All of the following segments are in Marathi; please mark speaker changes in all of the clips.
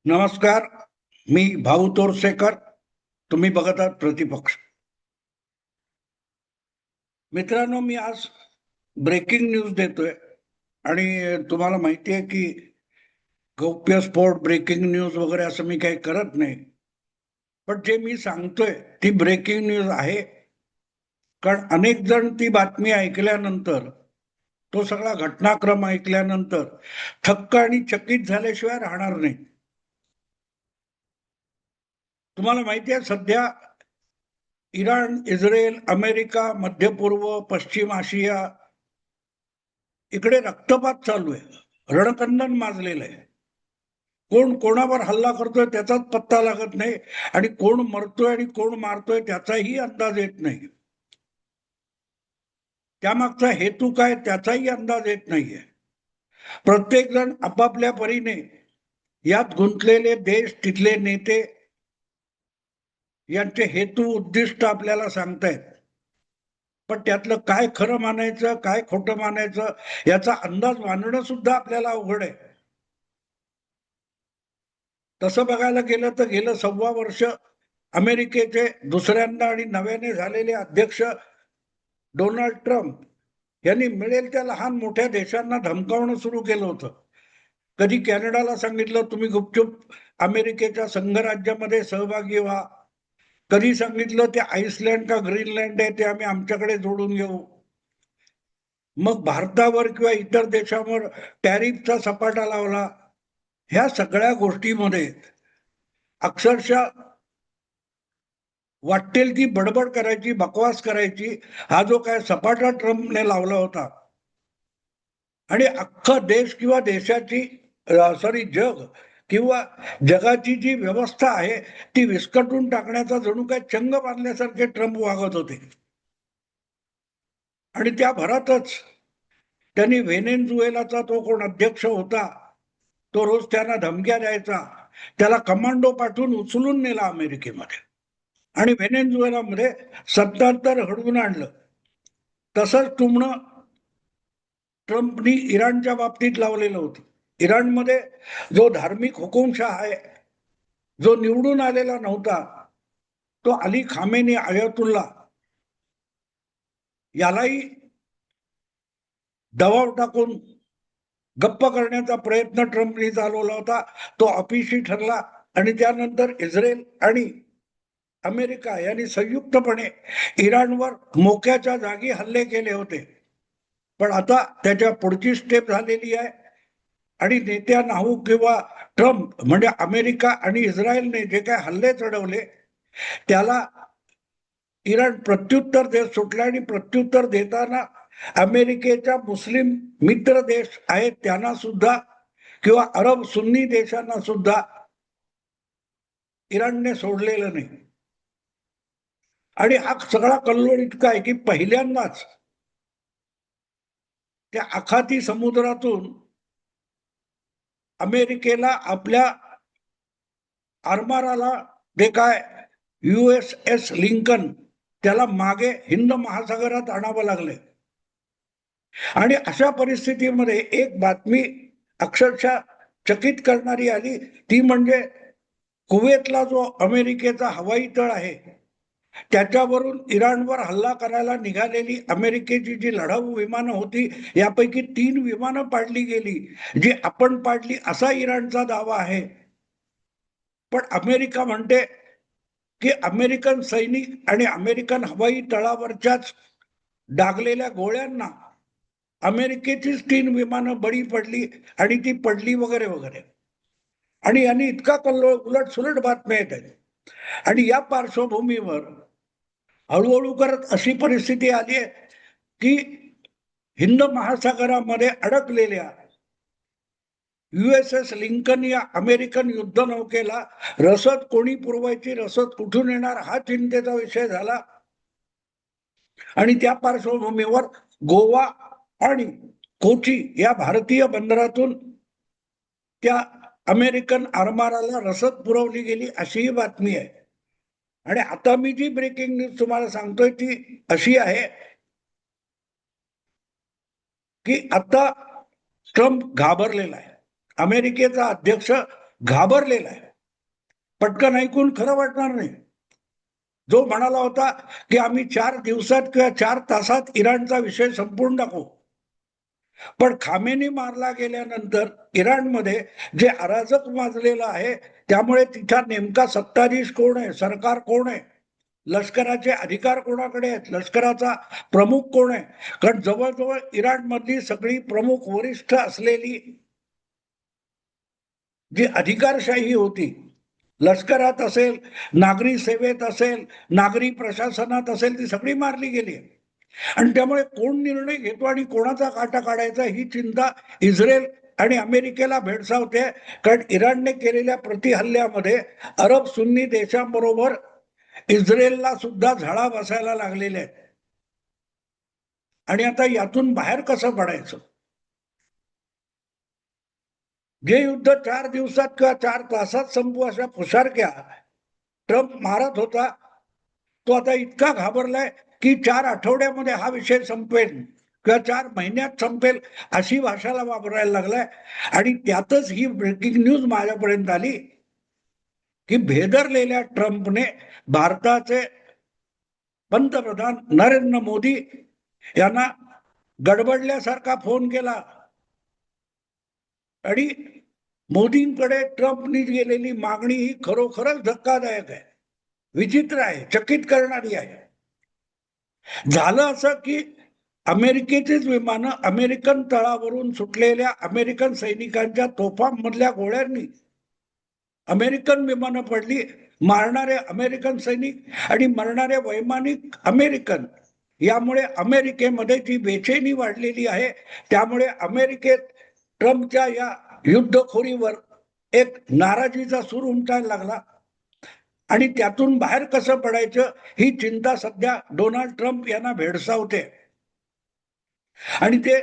Speaker 1: नमस्कार. मी भाऊ तोरसेकर. तुम्ही बघत आहात प्रतिपक्ष. मित्रांनो, मी आज ब्रेकिंग न्यूज देतोय आणि तुम्हाला माहिती आहे की गौप्यस्फोट, ब्रेकिंग न्यूज वगैरे असं मी काही करत नाही. पण जे मी सांगतोय ती ब्रेकिंग न्यूज आहे. कारण अनेक जण ती बातमी ऐकल्यानंतर, तो सगळा घटनाक्रम ऐकल्यानंतर थक्क आणि चकित झाल्याशिवाय राहणार नाही. तुम्हाला माहिती आहे सध्या इराण, इस्रायल, अमेरिका, मध्य पूर्व, पश्चिम आशिया इकडे रक्तपात चालू आहे. रणकंदन माजलेलं आहे. कोण कोणावर हल्ला करतोय त्याचाच पत्ता लागत नाही आणि कोण मरतोय आणि कोण मारतोय त्याचाही अंदाज येत नाही. त्यामागचा हेतू काय त्याचाही अंदाज येत नाहीये. प्रत्येक जण आपापल्या परीने यात गुंतलेले देश, तिथले नेते यांचे हेतू उद्दिष्ट आपल्याला सांगतायत. पण त्यातलं काय खरं मानायचं, काय खोटं मानायचं याचा अंदाज बांधणं सुद्धा आपल्याला अवघड आहे. तसं बघायला गेलं तर गेलं 1.25 वर्ष अमेरिकेचे दुसऱ्यांदा आणि नव्याने झालेले अध्यक्ष डोनाल्ड ट्रम्प यांनी मिळेल त्या लहान मोठ्या देशांना धमकावणं सुरू केलं होतं. कधी कॅनडाला सांगितलं तुम्ही गुपचूप अमेरिकेच्या संघराज्यामध्ये सहभागी व्हा. कधी सांगितलं ते आईसलँड का ग्रीनलँड आहे ते आम्ही आमच्याकडे जोडून घेऊ. मग भारतावर किंवा इतर देशांवर टॅरिफचा सपाटा लावला. ह्या सगळ्या गोष्टीमध्ये अक्षरशः वाटेल ती बडबड करायची, बकवास करायची. हा जो काय सपाटा ट्रम्पने लावला होता आणि अख्खा देश किंवा देशाची जग किंवा जगाची जी व्यवस्था आहे ती विस्कटून टाकण्याचा जणू काय चंग बांधल्यासारखे ट्रम्प वागत होते. आणि त्या भरातच त्यांनी व्हेनेझुएलाचा तो कोण अध्यक्ष होता तो रोज त्यांना धमक्या द्यायचा. त्याला कमांडो पाठवून उचलून नेला अमेरिकेमध्ये आणि व्हेनेझुएलामध्ये सत्तांतर घडवून आणलं. तसंच टुमणं ट्रम्पनी इराणच्या बाबतीत लावलेलं होतं. इराणमध्ये जो धार्मिक हुकुमशाह आहे, जो निवडून आलेला नव्हता, तो अली खामेनी आयतुल्ला यालाही दबाव टाकून गप्प करण्याचा प्रयत्न ट्रम्पनी चालवला होता. तो अपयशी ठरला आणि त्यानंतर इस्रायल आणि अमेरिका यांनी संयुक्तपणे इराणवर मोक्याच्या जागी हल्ले केले होते. पण आता त्याच्या पुढची स्टेप झालेली आहे आणि नेत्यानाहू किंवा ट्रम्प म्हणजे अमेरिका आणि इस्रायलने जे काय हल्ले चढवले त्याला इराण प्रत्युत्तर देत सुटला आणि प्रत्युत्तर देताना अमेरिकेच्या मुस्लिम मित्र देश आहेत त्यांना सुद्धा किंवा अरब सुन्नी देशांना सुद्धा इराणने सोडलेलं नाही. आणि हा सगळा कल्लोळ इतका आहे की पहिल्यांदाच त्या आखाती समुद्रातून अमेरिकेला आपल्या आरमाराला जे काय USS लिंकन त्याला मागे हिंद महासागरात आणावं लागले. आणि अशा परिस्थितीमध्ये एक बातमी अक्षरशः चकित करणारी आली ती म्हणजे कुवेतला जो अमेरिकेचा हवाई तळ आहे त्याच्यावरून इराणवर हल्ला करायला निघालेली अमेरिकेची जी लढाऊ विमानं होती यापैकी 3 विमानं पाडली गेली, जी आपण पाडली असा इराणचा दावा आहे. पण अमेरिका म्हणते की अमेरिकन सैनिक आणि अमेरिकन हवाई तळावरच्याच डागलेल्या गोळ्यांना अमेरिकेचीच 3 विमानं बळी पडली आणि ती पडली वगैरे वगैरे. आणि यांनी इतका कल्लोळ उलट सुलट बातम्या येत आहेत. आणि या पार्श्वभूमीवर हळूहळू करत अशी परिस्थिती आली आहे की हिंद महासागरामध्ये अडकलेल्या USS लिंकन या अमेरिकन युद्धनौकेला रसद कोणी पुरवायची, रसद कुठून येणार हा चिंतेचा विषय झाला. आणि त्या पार्श्वभूमीवर गोवा आणि कोची या भारतीय बंदरातून त्या अमेरिकन आरमाराला रसद पुरवली गेली अशीही बातमी आहे. आणि आता मी जी ब्रेकिंग न्यूज तुम्हाला सांगतोय ती अशी आहे की आता ट्रम्प घाबरलेला आहे. अमेरिकेचा अध्यक्ष घाबरलेला आहे. पटकन ऐकून खरं वाटणार नाही. जो म्हणाला होता की आम्ही 4 दिवसात किंवा 4 तासात इराणचा विषय संपवून टाकू, पण खामेनी मारला गेल्यानंतर इराणमध्ये जे अराजक माजलेलं आहे, त्यामुळे तिचा नेमका सत्ताधीश कोण आहे, सरकार कोण आहे, लष्कराचे अधिकार कोणाकडे आहेत, लष्कराचा प्रमुख कोण आहे, कारण जवळजवळ इराणमधली सगळी प्रमुख वरिष्ठ असलेली जी अधिकारशाही होती, लष्करात असेल, नागरी सेवेत असेल, नागरी प्रशासनात असेल, ती सगळी मारली गेली. आणि त्यामुळे कोण निर्णय घेतो आणि कोणाचा काटा काढायचा ही चिंता इस्रायल आणि अमेरिकेला भेडसावते. कारण इराणने केलेल्या प्रतिहल्ल्यामध्ये अरब सुन्नी देशांबरोबर इस्रायलला सुद्धा झळा बसायला लागलेले आहेत. आणि आता यातून बाहेर कसं पडायचं? जे युद्ध 4 दिवसात किंवा 4 तासात संपू अशा फुशारक्या ट्रम्प मारत होता, तो आता इतका घाबरलाय की 4 आठवड्यामध्ये हा विषय संपेल किंवा 4 महिन्यात संपेल अशी भाषाला वापरायला लागलाय. आणि त्यातच ही ब्रेकिंग न्यूज माझ्यापर्यंत आली की भेदरलेल्या ट्रम्पने भारताचे पंतप्रधान नरेंद्र मोदी यांना गडबडल्यासारखा फोन केला आणि मोदींकडे ट्रम्पनी गेलेली मागणी ही खरोखरच धक्कादायक आहे, विचित्र आहे, चकित करणारी आहे. झालं असं की अमेरिकेचीच विमानं अमेरिकन तळावरून सुटलेल्या अमेरिकन सैनिकांच्या तोफांमधल्या गोळ्यांनी अमेरिकन विमानं पडली, मारणारे अमेरिकन सैनिक आणि मरणारे वैमानिक अमेरिकन. यामुळे अमेरिकेमध्ये जी बेचैनी वाढलेली आहे, त्यामुळे अमेरिकेत ट्रम्पच्या या युद्धखोरीवर एक नाराजीचा सूर उमटायला लागला. आणि त्यातून बाहेर कसं पडायचं ही चिंता सध्या डोनाल्ड ट्रम्प यांना भेडसावते. आणि ते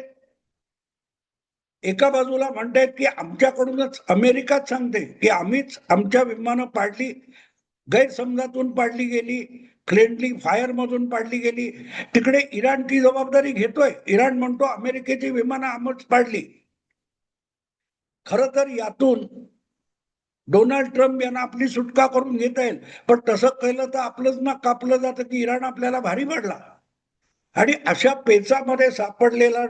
Speaker 1: एका बाजूला म्हणतायत की आमच्याकडूनच अमेरिकाच सांगते की आम्हीच आमच्या विमानं पाडली, गैरसमजातून पाडली गेली, फ्रेंडली फायर मधून पाडली गेली. तिकडे इराण ती जबाबदारी घेतोय. इराण म्हणतो अमेरिकेची विमानं आम्हीच पाडली. खरं तर यातून डोनाल्ड ट्रम्प यांना आपली सुटका करून घेता येईल, पण तसं केलं तर आपलंच ना कापलं जातं की इराण आपल्याला भारी पडला. आणि अशा पेचामध्ये सापडलेला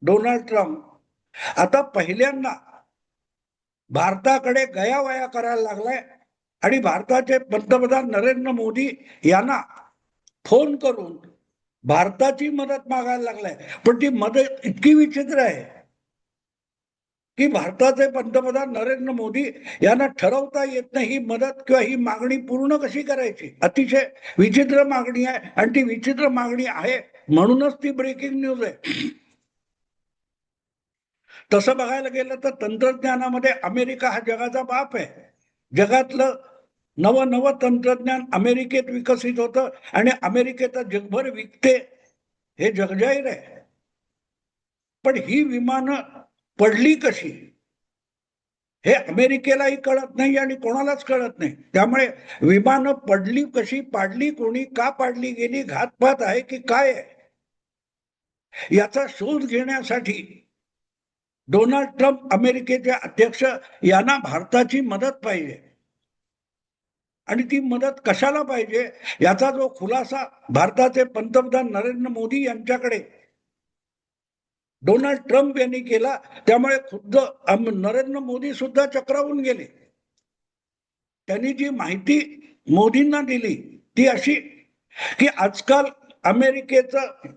Speaker 1: डोनाल्ड ट्रम्प आता पहिल्यांदा भारताकडे गयावया करायला लागलाय आणि भारताचे पंतप्रधान नरेंद्र मोदी यांना फोन करून भारताची मदत मागायला लागलाय. पण ती मदत इतकी विचित्र आहे की भारताचे पंतप्रधान नरेंद्र मोदी यांना ठरवता येत नाही ही मदत किंवा ही मागणी पूर्ण कशी करायची. अतिशय विचित्र मागणी आहे आणि ती विचित्र मागणी आहे म्हणूनच ती ब्रेकिंग न्यूज आहे. तसं बघायला गेलं तर तंत्रज्ञानामध्ये अमेरिका हा जगाचा बाप आहे. जगातलं नवं तंत्रज्ञान अमेरिकेत विकसित होतं आणि अमेरिकेत जगभर विकते, हे जगजाहीर आहे. पण ही विमानं पडली कशी हे अमेरिकेलाही कळत नाही आणि कोणालाच कळत नाही. त्यामुळे विमानं पडली कशी, पाडली कोणी, का पाडली गेली, घातपात आहे की काय आहे, याचा शोध घेण्यासाठी डोनाल्ड ट्रम्प अमेरिकेचे अध्यक्ष यांना भारताची मदत पाहिजे. आणि ती मदत कशाला पाहिजे याचा जो खुलासा भारताचे पंतप्रधान नरेंद्र मोदी यांच्याकडे डोनाल्ड ट्रम्प यांनी केला, त्यामुळे खुद्द नरेंद्र मोदी सुद्धा चक्रावून गेले. त्यांनी जी माहिती मोदींना दिली ती अशी की आजकाल अमेरिकेचं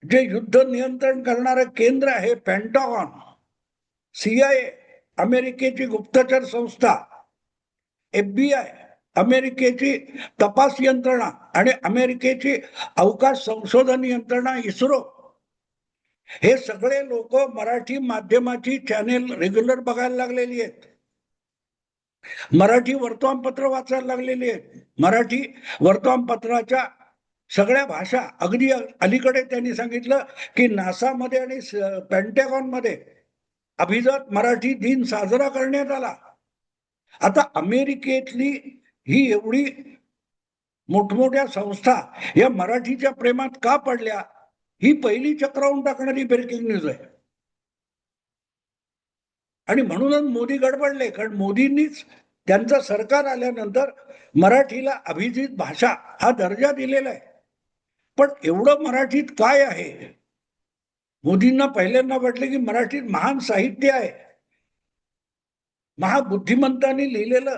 Speaker 1: जे युद्ध नियंत्रण करणारं केंद्र आहे पेंटागॉन, CIA अमेरिकेची गुप्तचर संस्था, FBI अमेरिकेची तपास यंत्रणा आणि अमेरिकेची अवकाश संशोधन यंत्रणा इस्रो, हे सगळे लोक मराठी माध्यमाची चॅनेल रेग्युलर बघायला लागलेली आहेत. मराठी वर्तमानपत्र वाचायला लागलेली आहेत. मराठी वर्तमानपत्राच्या सगळ्या भाषा, अगदी अलीकडे त्यांनी सांगितलं की नासामध्ये आणि पेंटॅगॉन मध्ये अभिजात मराठी दिन साजरा करण्यात आला. आता अमेरिकेतली ही एवढी मोठमोठ्या संस्था या मराठीच्या प्रेमात का पडल्या, ही पहिली चक्रावून टाकणारी ब्रेकिंग न्यूज आहे. आणि म्हणूनच मोदी गडबडले, कारण मोदींनीच त्यांचं सरकार आल्यानंतर मराठीला अभिजित भाषा हा दर्जा दिलेला आहे. पण एवढं मराठीत काय आहे? मोदींना पहिल्यांदा वाटले की मराठीत महान साहित्य आहे, महाबुद्धिमंतांनी लिहिलेलं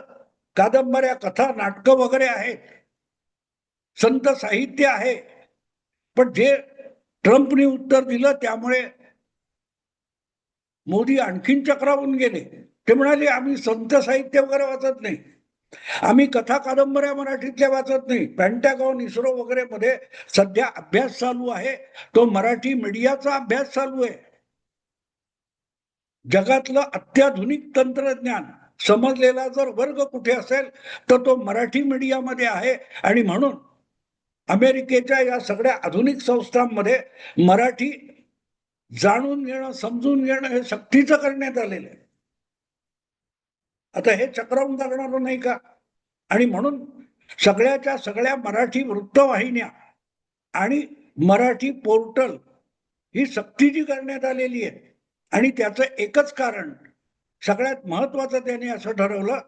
Speaker 1: कादंबऱ्या, कथा, नाटकं वगैरे आहेत, संत साहित्य आहे. पण जे ट्रम्पनी उत्तर दिलं त्यामुळे मोदी आणखीन चक्रावून गेले. ते म्हणाले आम्ही संत साहित्य वगैरे वाचत नाही, आम्ही कथा कादंबऱ्या मराठीतल्या वाचत नाही. पेंटागॉन, इस्रो वगैरे मध्ये सध्या अभ्यास चालू आहे, तो मराठी मीडियाचा अभ्यास चालू आहे. जगातलं अत्याधुनिक तंत्रज्ञान समजलेला जर वर्ग कुठे असेल तर तो मराठी मीडियामध्ये आहे. आणि म्हणून अमेरिकेच्या या सगळ्या आधुनिक संस्थांमध्ये मराठी जाणून घेणं, समजून घेणं हे सक्तीचं करण्यात आलेलं आहे. आता हे चक्रावून लागणार नाही का? आणि म्हणून सगळ्याच्या सगळ्या मराठी वृत्तवाहिन्या आणि मराठी पोर्टल ही सक्तीची करण्यात आलेली आहे. आणि त्याचं एकच कारण, सगळ्यात महत्वाचं त्याने असं ठरवलं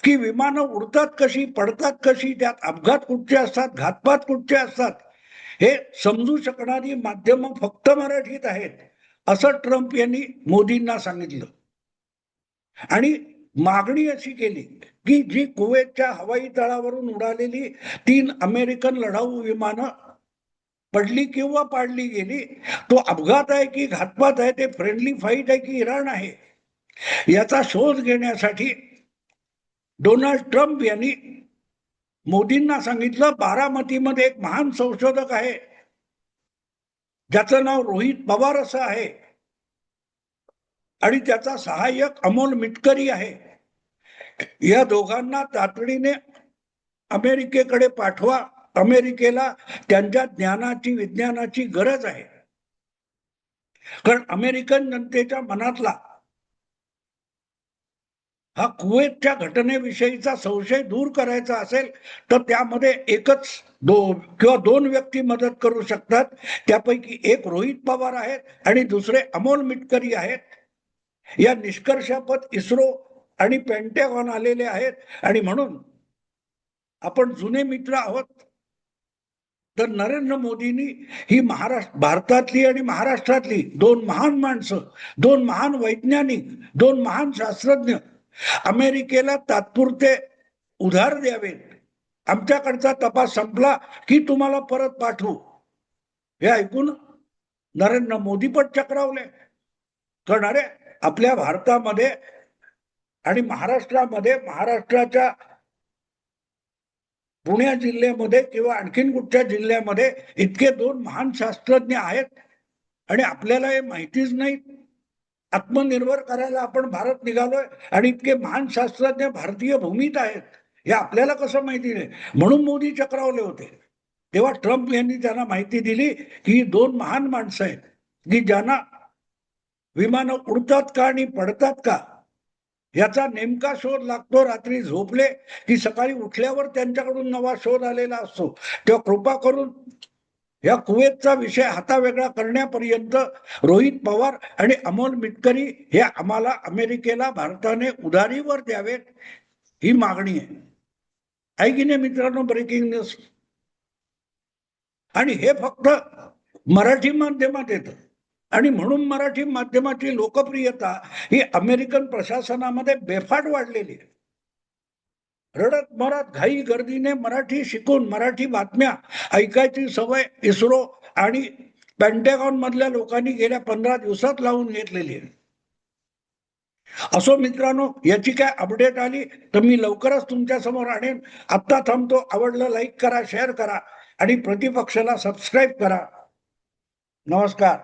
Speaker 1: की विमानं उडतात कशी, पडतात कशी, त्यात अपघात कुठचे असतात, घातपात कुठचे असतात, हे समजू शकणारी माध्यमं फक्त मराठीत आहेत, असं ट्रम्प यांनी मोदींना सांगितलं. आणि मागणी अशी केली की जी कुवेतच्या हवाई तळावरून उडालेली 3 अमेरिकन लढाऊ विमानं पडली किंवा पाडली गेली, तो अपघात आहे की घातपात आहे, ते फ्रेंडली फाईट आहे की इराण आहे, याचा शोध घेण्यासाठी डोनाल्ड ट्रम्प यांनी मोदींना सांगितलं, बारामतीमध्ये एक महान संशोधक आहे ज्याचं नाव रोहित पवार असं आहे आणि त्याचा सहाय्यक अमोल मिटकरी आहे, या दोघांना तातडीने अमेरिकेकडे पाठवा, अमेरिकेला त्यांच्या ज्ञानाची, विज्ञानाची गरज आहे. कारण अमेरिकन जनतेच्या मनातला हा कुवेतच्या घटनेविषयीचा संशय दूर करायचा असेल तर त्यामध्ये एकच किंवा दोन व्यक्ती मदत करू शकतात. त्यापैकी एक रोहित पवार आहेत आणि दुसरे अमोल मिटकरी आहेत. या निष्कर्षापद इस्रो आणि पेंटागॉन आलेले आहेत. आणि म्हणून आपण जुने मित्र आहोत. तर नरेंद्र मोदींनी ही भारतातली आणि महाराष्ट्रातली दोन महान माणसं, दोन महान वैज्ञानिक, दोन महान शास्त्रज्ञ अमेरिकेला तात्पुरते उधार द्यावेत. आमच्याकडचा तपास संपला की तुम्हाला परत पाठवू. हे ऐकून नरेंद्र मोदी पण चक्रावले. कारण अरे, आपल्या भारतामध्ये आणि महाराष्ट्रामध्ये, महाराष्ट्राच्या पुणे जिल्ह्यामध्ये किंवा आणखीन कुठच्या जिल्ह्यामध्ये इतके दोन महान शास्त्रज्ञ आहेत आणि आपल्याला हे माहितीच नाही. आत्मनिर्भर करायला आपण भारत निघालोय आणि इतके महान शास्त्रज्ञ भारतीय भूमीत आहेत, हे आपल्याला कसं माहिती नाही. म्हणून मोदी चक्रावले होते. तेव्हा ट्रम्प यांनी त्यांना माहिती दिली की ही दोन महान माणसं आहेत की ज्यांना विमानं उडतात का आणि पडतात का याचा नेमका शोध लागतो. रात्री झोपले की सकाळी उठल्यावर त्यांच्याकडून नवा शोध आलेला असतो. तेव्हा कृपा करून या कुवेतचा विषय हातावेगळा करण्यापर्यंत रोहित पवार आणि अमोल मिटकरी हे आम्हाला अमेरिकेला भारताने उधारीवर द्यावेत, ही मागणी आहे. आहे की नाही मित्रांनो? Breaking news. आणि हे फक्त मराठी माध्यमात येतं. आणि म्हणून मराठी माध्यमाची लोकप्रियता ही अमेरिकन प्रशासनामध्ये बेफाट वाढलेली आहे. रडत मरत घाई गर्दीने मराठी शिकून मराठी बातम्या ऐकायची सवय इस्रो आणि पेंटागॉन मधल्या लोकांनी गेल्या 15 दिवसात लावून घेतलेली आहे. असो मित्रांनो, याची काय अपडेट आली तर मी लवकरच तुमच्या समोर आणेन. आत्ता थांबतो. आवडलं लाईक करा, शेअर करा आणि प्रतिपक्षाला सबस्क्राईब करा. नमस्कार.